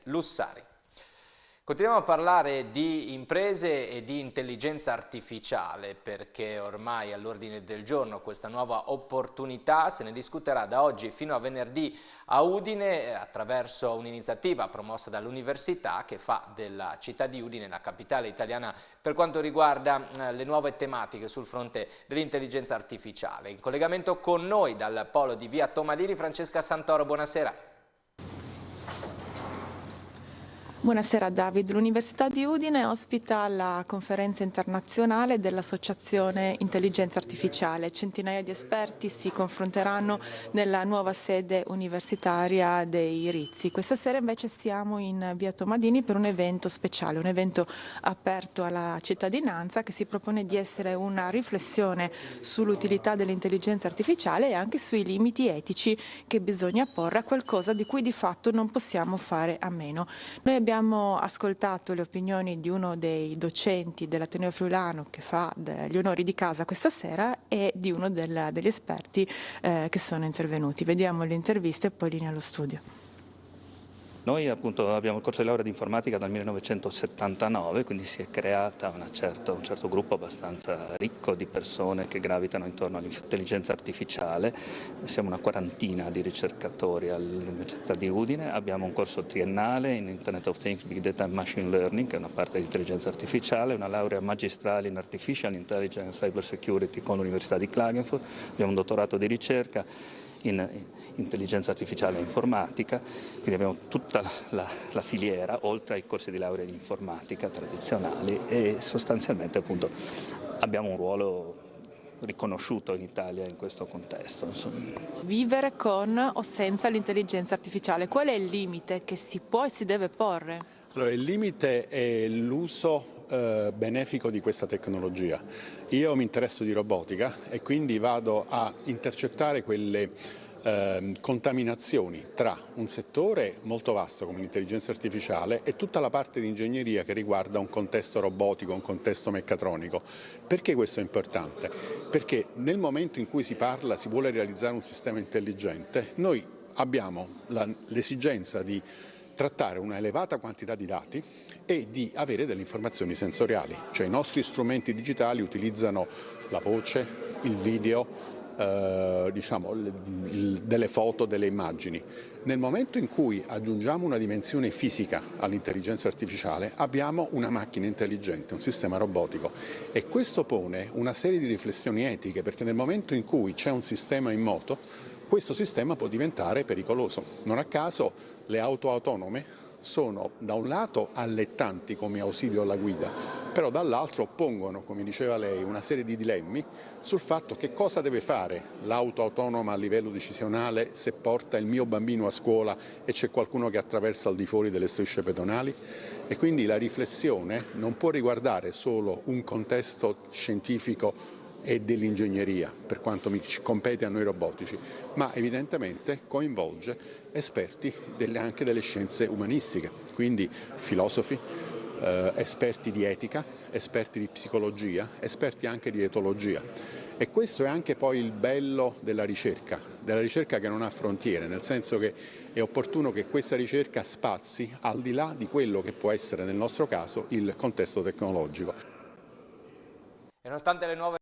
Lussari. Continuiamo a parlare di imprese e di intelligenza artificiale perché ormai è all'ordine del giorno questa nuova opportunità. Se ne discuterà da oggi fino a venerdì a Udine attraverso un'iniziativa promossa dall'università che fa della città di Udine la capitale italiana per quanto riguarda le nuove tematiche sul fronte dell'intelligenza artificiale. In collegamento con noi dal polo di via Tomadini, Francesca Santoro, buonasera. Buonasera David, l'Università di Udine ospita la conferenza internazionale dell'Associazione Intelligenza Artificiale. Centinaia di esperti si confronteranno nella nuova sede universitaria dei Rizzi. Questa sera invece siamo in via Tomadini per un evento speciale, un evento aperto alla cittadinanza che si propone di essere una riflessione sull'utilità dell'intelligenza artificiale e anche sui limiti etici che bisogna porre a qualcosa di cui di fatto non possiamo fare a meno. Noi abbiamo ascoltato le opinioni di uno dei docenti dell'Ateneo Friulano che fa gli onori di casa questa sera e di uno degli esperti che sono intervenuti. Vediamo le interviste e poi linea allo studio. Noi appunto abbiamo il corso di laurea di informatica dal 1979, quindi si è creata un certo gruppo abbastanza ricco di persone che gravitano intorno all'intelligenza artificiale. Siamo una quarantina di ricercatori all'Università di Udine, abbiamo un corso triennale in Internet of Things, Big Data and Machine Learning, che è una parte di intelligenza artificiale, una laurea magistrale in Artificial Intelligence and Cyber Security con l'Università di Klagenfurt, abbiamo un dottorato di ricerca in intelligenza artificiale e informatica, quindi abbiamo tutta la filiera oltre ai corsi di laurea in informatica tradizionali e sostanzialmente appunto abbiamo un ruolo riconosciuto in Italia in questo contesto. Vivere con o senza l'intelligenza artificiale, qual è il limite che si può e si deve porre? Allora, il limite è l'uso benefico di questa tecnologia. Io mi interesso di robotica e quindi vado a intercettare quelle contaminazioni tra un settore molto vasto come l'intelligenza artificiale e tutta la parte di ingegneria che riguarda un contesto robotico, un contesto meccatronico. Perché questo è importante? Perché nel momento in cui si vuole realizzare un sistema intelligente, noi abbiamo l'esigenza di trattare una elevata quantità di dati e di avere delle informazioni sensoriali, cioè i nostri strumenti digitali utilizzano la voce, il video, delle foto, delle immagini. Nel momento in cui aggiungiamo una dimensione fisica all'intelligenza artificiale abbiamo una macchina intelligente, un sistema robotico e questo pone una serie di riflessioni etiche perché nel momento in cui c'è un sistema in moto questo sistema può diventare pericoloso. Non a caso le auto autonome sono da un lato allettanti come ausilio alla guida, però dall'altro pongono, come diceva lei, una serie di dilemmi sul fatto che cosa deve fare l'auto autonoma a livello decisionale se porta il mio bambino a scuola e c'è qualcuno che attraversa al di fuori delle strisce pedonali. E quindi la riflessione non può riguardare solo un contesto scientifico e dell'ingegneria, per quanto mi compete a noi robotici, ma evidentemente coinvolge esperti anche delle scienze umanistiche, quindi filosofi, esperti di etica, esperti di psicologia, esperti anche di etologia. E questo è anche poi il bello della ricerca che non ha frontiere, nel senso che è opportuno che questa ricerca spazi al di là di quello che può essere nel nostro caso il contesto tecnologico. E nonostante le nuove